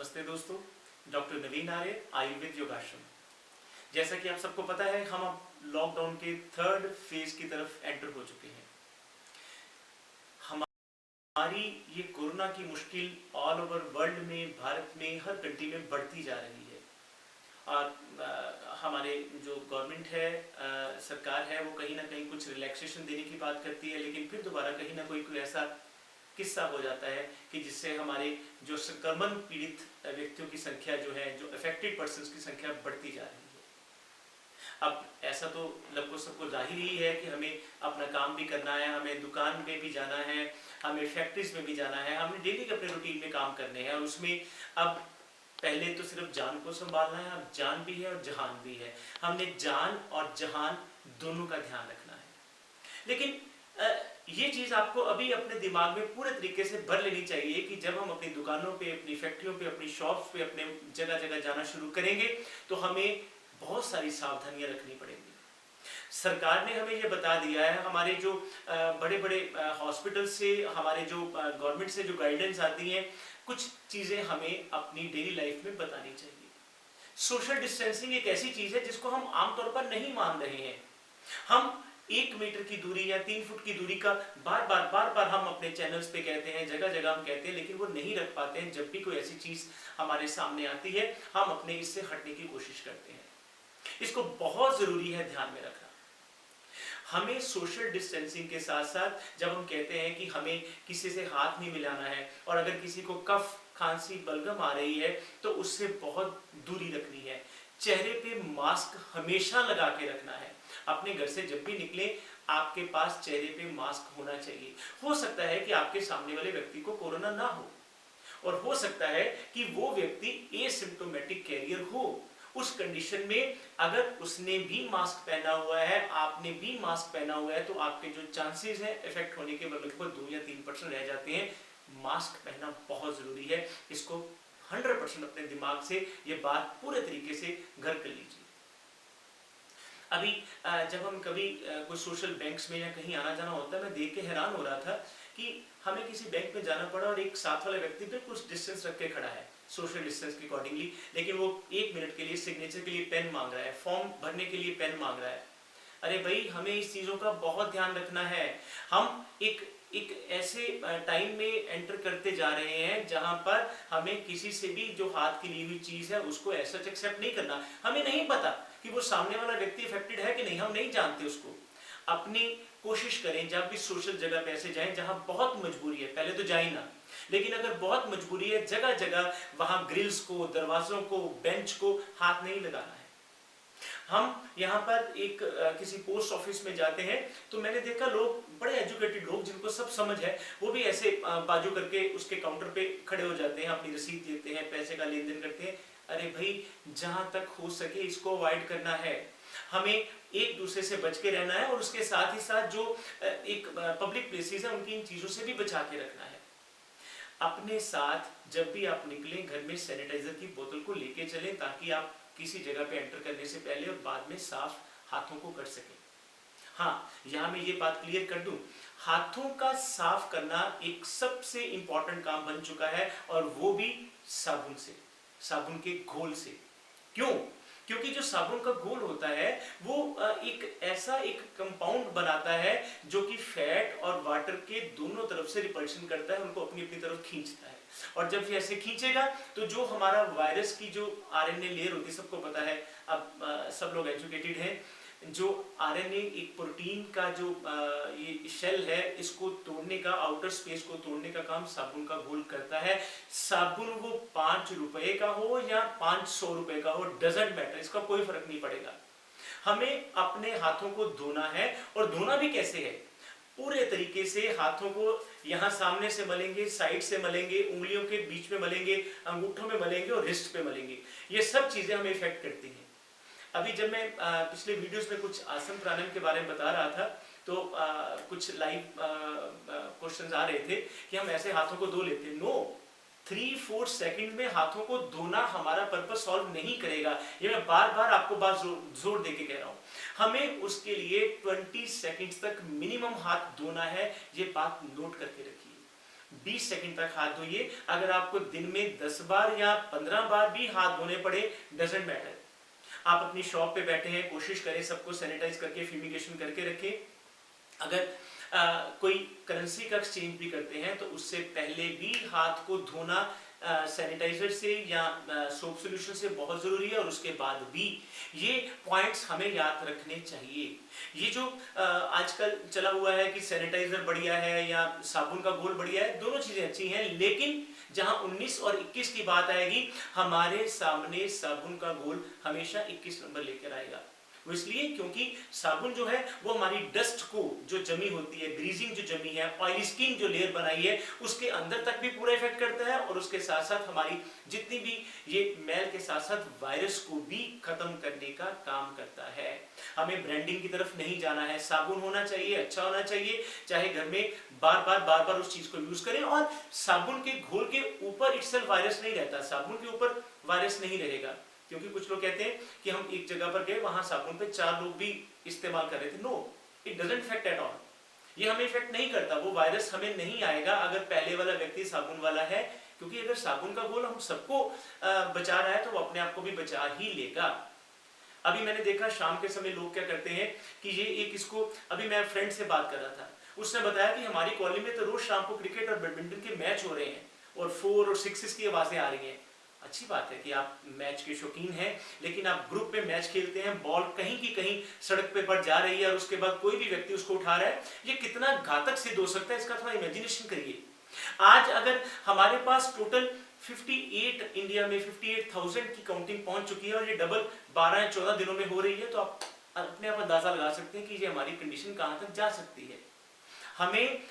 नमस्ते दोस्तों, डॉक्टर नवीन आर्य, आयुर्वेद योगाश्रम। जैसा कि आप सबको पता है, हम अब लॉकडाउन के थर्ड फेज की तरफ एंटर हो चुके हैं। हमारी ये कोरोना की मुश्किल ऑल ओवर वर्ल्ड में, भारत में, हर कंट्री में बढ़ती जा रही है। और हमारे जो गवर्नमेंट है, सरकार है, वो कहीं ना कहीं कुछ रिलैक्सेशन देने की बात करती है, लेकिन फिर दोबारा कहीं ना कोई ऐसा किस्सा हो जाता है कि जिससे हमारे जो संक्रमण पीड़ित व्यक्तियों की संख्या जो है, जो अफेक्टेड पर्सन्स की संख्या बढ़ती जा रही है। अब ऐसा तो लगभग सबको जाहिर ही है कि हमें अपना काम भी करना है, हमें दुकान में भी जाना है, हमें फैक्ट्रीज में भी जाना है, हमें डेली के अपने रूटीन में काम करने हैं। और उसमें अब पहले तो सिर्फ जान को संभालना है, अब जान भी है और जहान भी है। हमने जान और जहान दोनों का ध्यान रखना है। लेकिन ये चीज़ आपको अभी अपने दिमाग में पूरे तरीके से भर लेनी चाहिए कि जब हम अपनी दुकानों पे, अपनी फैक्ट्रियों पे, अपनी शॉप्स पे, अपने जगह जगह जाना शुरू करेंगे तो हमें बहुत सारी सावधानियां रखनी पड़ेंगी। सरकार ने हमें ये बता दिया है, हमारे जो बड़े बड़े हॉस्पिटल से, हमारे जो गवर्नमेंट से जो गाइडेंस आती हैं, कुछ चीज़ें हमें अपनी डेली लाइफ में बतानी चाहिए। सोशल डिस्टेंसिंग एक ऐसी चीज़ है जिसको हम आमतौर पर नहीं मान रहे हैं। हम 1 मीटर की दूरी या 3 फुट की दूरी का बार बार हम अपने चैनल्स पे कहते हैं, जगह जगह हम कहते हैं, लेकिन वो नहीं रख पाते हैं। जब भी कोई ऐसी चीज हमारे सामने आती है, हम अपने इससे हटने की कोशिश करते हैं। इसको बहुत जरूरी है ध्यान में रखना। हमें सोशल डिस्टेंसिंग के साथ साथ जब हम कहते हैं कि हमें किसी से हाथ नहीं मिलाना है, और अगर किसी को कफ, खांसी, बलगम आ रही है तो उससे बहुत दूरी रखनी है। चेहरे पे मास्क हमेशा लगा के रखना है। अपने घर से जब भी निकले, आपके पास चेहरे पे मास्क होना चाहिए। हो सकता है कि आपके सामने वाले व्यक्ति को कोरोना ना हो, और हो सकता है कि वो व्यक्ति एसिम्प्टोमेटिक कैरियर हो। उस कंडीशन में अगर उसने भी मास्क पहना हुआ है, आपने भी मास्क पहना हुआ है, तो आपके जो चांसेस हैं इफेक्ट होने के लगभग 2 या 3% रह जाते हैं। मास्क पहनना बहुत जरूरी है। इसको 100% अपने दिमाग से ये बात पूरे तरीके से घर कर लीजिए। अभी जब हम कभी कुछ सोशल बैंक्स में या कहीं आना जाना होता है, मैं देख के हैरान हो रहा था कि हमें किसी बैंक में जाना पड़ा और एक साथ वाला व्यक्ति पे कुछ डिस्टेंस रख के खड़ा है, सोशल डिस्टेंस के अकॉर्डिंगली, लेकिन वो 1 मिनट के लिए सिग्नेचर के लिए पेन मांग रहा है, फॉर्म भरने के लिए पेन मांग रहा है। अरे भाई, हमें इस चीज़ों का बहुत ध्यान रखना है। हम एक ऐसे टाइम में एंटर करते जा रहे हैं जहां पर हमें किसी से भी जो हाथ की ली हुई चीज़ है उसको ऐसा एक्सेप्ट नहीं करना। हमें नहीं पता कि वो सामने वाला व्यक्ति अफेक्टेड है कि नहीं, हम नहीं जानते उसको। अपनी कोशिश करें जब भी सोशल जगह पे ऐसे जाएं जहां बहुत मजबूरी है, पहले तो जाए ना, लेकिन अगर बहुत मजबूरी है, जगह जगह वहां ग्रिल्स को, दरवाजों को, बेंच को हाथ नहीं लगाना है। हम यहाँ पर एक किसी पोस्ट ऑफिस में जाते हैं तो मैंने देखा लोग, बड़े एजुकेटेड लोग जिनको सब समझ है, वो भी ऐसे बाजू करके उसके काउंटर पे खड़े हो जाते हैं, अपनी रसीद देते हैं, पैसे का लेन देन करते हैं। अरे भाई, जहां तक हो सके इसको अवॉइड करना है। हमें एक दूसरे से बच के रहना है, और उसके साथ ही साथ जो एक पब्लिक प्लेसेस है उनकी इन चीजों से भी बचा के रखना है। अपने साथ जब भी आप निकलें, घर में सैनिटाइजर की बोतल को लेके चलें, ताकि आप किसी जगह पे एंटर करने से पहले और बाद में साफ हाथों को कर सकें। हाँ, यहाँ मैं ये बात क्लियर कर दूं, हाथों का साफ करना एक सबसे इंपॉर्टेंट काम बन चुका है, और वो भी साबुन से, साबुन के घोल से। क्यों? क्योंकि जो साबुन का घोल होता है वो एक ऐसा एक कंपाउंड बनाता है जो कि फैट और वाटर के दोनों तरफ से रिपल्शन करता है, उनको अपनी अपनी तरफ खींचता है। और जब ये ऐसे खींचेगा तो जो हमारा वायरस की जो आरएनए लेयर होती है, सबको पता है, अब सब लोग एजुकेटेड हैं, जो आरएनए एक प्रोटीन का जो ये शेल है, इसको तोड़ने का, आउटर स्पेस को तोड़ने का काम साबुन का घोल करता है। साबुन वो 5 रुपए का हो या 500 रुपए का हो, डजंट मैटर, इसका कोई फर्क नहीं पड़ेगा। हमें अपने हाथों को धोना है, और धोना भी कैसे है? पूरे तरीके से हाथों को यहाँ सामने से मलेंगे, साइड से मलेंगे, उंगलियों के बीच में मलेंगे, अंगूठों में मलेंगे और रिस्ट पे मलेंगे। ये सब चीजें हमें इफेक्ट करती हैं। अभी जब मैं पिछले वीडियोस में कुछ आसन प्राणायाम के बारे में बता रहा था, तो कुछ लाइव क्वेश्चंस आ रहे थे कि हम ऐसे हाथों को धो लेते हैं। नो, 3-4 सेकंड में हाथों को धोना हमारा पर्पस सॉल्व नहीं करेगा। ये मैं बार बार आपको बात जोर दे के कह रहा हूँ। हमें उसके लिए 20 सेकंड्स तक मिनिमम हाथ धोना है, ये बात नोट करके रखिए। 20 सेकंड तक हाथ धोइए। अगर आपको दिन में 10 बार या 15 बार भी हाथ धोने पड़े, डजंट मैटर। आप अपनी शॉप पे बैठे हैं, कोशिश करें सबको सैनिटाइज करके फ्यूमिगेशन करके रखें। अगर कोई करेंसी का एक्सचेंज भी करते हैं तो उससे पहले भी हाथ को धोना सैनिटाइजर से या सोप सॉल्यूशन से बहुत जरूरी है, और उसके बाद भी। ये पॉइंट्स हमें याद रखने चाहिए। ये जो आजकल चला हुआ है कि सैनिटाइजर बढ़िया है या साबुन का घोल बढ़िया है, दोनों चीजें अच्छी हैं, लेकिन जहां 19 और 21 की बात आएगी, हमारे सामने साबुन का घोल हमेशा 21 नंबर लेकर आएगा। वो इसलिए क्योंकि साबुन जो है वो हमारी डस्ट को जो जमी होती है, ग्रीजिंग जो जमी है, ऑयली स्किन जो लेयर बनाई है, उसके अंदर तक भी पूरा इफेक्ट करता है, और उसके साथ साथ हमारी जितनी भी ये मैल के साथ साथ वायरस को भी खत्म करने का काम करता है। हमें ब्रांडिंग की तरफ नहीं जाना है, साबुन होना चाहिए, अच्छा होना चाहिए, चाहे घर में बार बार उस चीज को यूज करें। और साबुन के घोल के ऊपर इटसेल्फ वायरस नहीं रहता, साबुन के ऊपर वायरस नहीं रहेगा, क्योंकि कुछ लोग कहते हैं कि हम एक जगह पर गए, वहां साबुन पे 4 लोग भी इस्तेमाल कर रहे थे। No, it doesn't effect at all. ये हमें इफेक्ट नहीं करता, वो वायरस हमें नहीं आएगा अगर पहले वाला व्यक्ति साबुन वाला है, क्योंकि अगर साबुन का घोल हम सबको बचा रहा है तो वो अपने आप को भी बचा ही लेगा। अभी मैंने देखा शाम के समय लोग क्या करते हैं कि ये एक इसको, अभी मैं फ्रेंड से बात कर रहा था, उसने बताया कि हमारी कॉलोनी में तो रोज शाम को क्रिकेट और बैडमिंटन के मैच हो रहे हैं और 4 और 6 की आवाजें आ रही हैं। अच्छी बात है कि आप मैच के शौकीन हैं, लेकिन आप ग्रुप में मैच खेलते हैं, बॉल कहीं की कहीं सड़क पे पड़ जा रही है और उसके बाद कोई भी व्यक्ति उसको उठा रहा है, ये कितना घातक सिद्ध हो सकता है, इसका थोड़ा इमेजिनेशन करिए। आज अगर हमारे पास टोटल 58 इंडिया में 58,000 की काउंटिंग पहुंच चुकी है और ये डबल 12 या 14 दिनों में हो रही है, तो आप अपने आप अंदाजा लगा सकते हैं कि ये हमारी कंडीशन कहां तक जा सकती है। हमें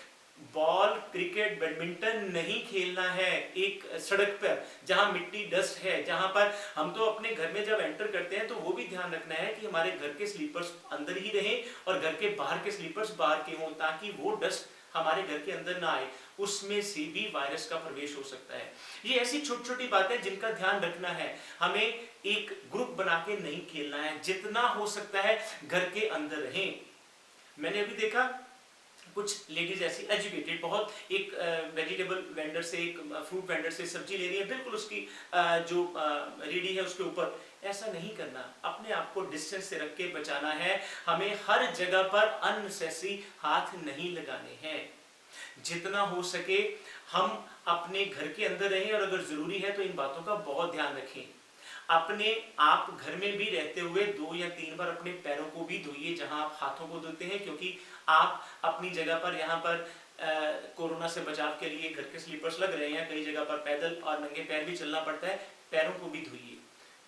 बॉल, क्रिकेट, बैडमिंटन नहीं खेलना है एक सड़क पर जहां मिट्टी डस्ट है, जहां पर हम तो अपने घर में जब एंटर करते हैं तो वो भी ध्यान रखना है कि हमारे घर के स्लीपर्स अंदर ही रहें और घर के बाहर के स्लीपर्स बाहर के हों, ताकि वो डस्ट हमारे घर के अंदर ना आए, उसमें से भी वायरस का प्रवेश हो सकता है। ये ऐसी छोटी छोटी बातें जिनका ध्यान रखना है। हमें एक ग्रुप बना के नहीं खेलना है, जितना हो सकता है घर के अंदर रहें। मैंने अभी देखा कुछ लेडीज ऐसी एजुकेटेड, बहुत एक वेजिटेबल वेंडर से, एक फ्रूट वेंडर से सब्जी ले रही है, बिल्कुल उसकी जो रेडी है उसके ऊपर। ऐसा नहीं करना, अपने आप को डिस्टेंस से रख के बचाना है। हमें हर जगह पर अननेसेसरी हाथ नहीं लगाने हैं। जितना हो सके हम अपने घर के अंदर रहें, और अगर जरूरी है तो इन बातों का बहुत ध्यान रखें। अपने आप घर में भी रहते हुए 2 या 3 बार अपने पैरों को भी धोइए जहां आप हाथों को धोते हैं, क्योंकि आप अपनी जगह पर यहाँ पर कोरोना से बचाव के लिए घर के स्लीपर्स लग रहे हैं, कई जगह पर पैदल और नंगे पैर भी चलना पड़ता है, पैरों को भी धोइए,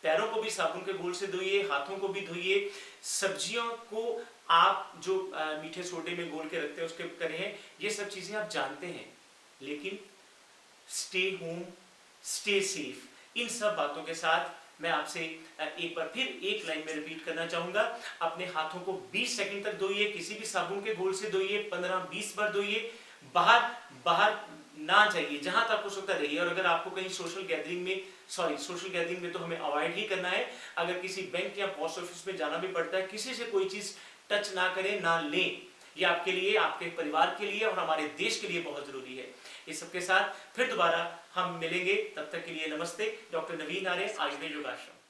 पैरों को भी साबुन के घोल से धोइए, हाथों को भी धोइए। सब्जियों को आप जो मीठे सोडे में घोल के रखते हैं उसके करें, ये सब चीजें आप जानते हैं, लेकिन स्टे होम, स्टे सेफ। इन सब बातों के साथ मैं आपसे एक बार फिर एक लाइन में रिपीट करना चाहूंगा, अपने हाथों को 20 सेकंड तक धोइए, किसी भी साबुन के घोल से धोइए, 15-20 बार धोइए, बाहर ना जाइए, जहां तक हो सकता रहिए। और अगर आपको कहीं सोशल गैदरिंग में तो हमें अवॉइड ही करना है। अगर किसी बैंक या पोस्ट ऑफिस में जाना भी पड़ता है, किसी से कोई चीज टच ना करें, ना लें। ये आपके लिए, आपके परिवार के लिए और हमारे देश के लिए बहुत जरूरी है। इस सबके साथ फिर दोबारा हम मिलेंगे, तब तक के लिए नमस्ते। डॉक्टर नवीन आर्य, आयुर्वेद योगाश्रम।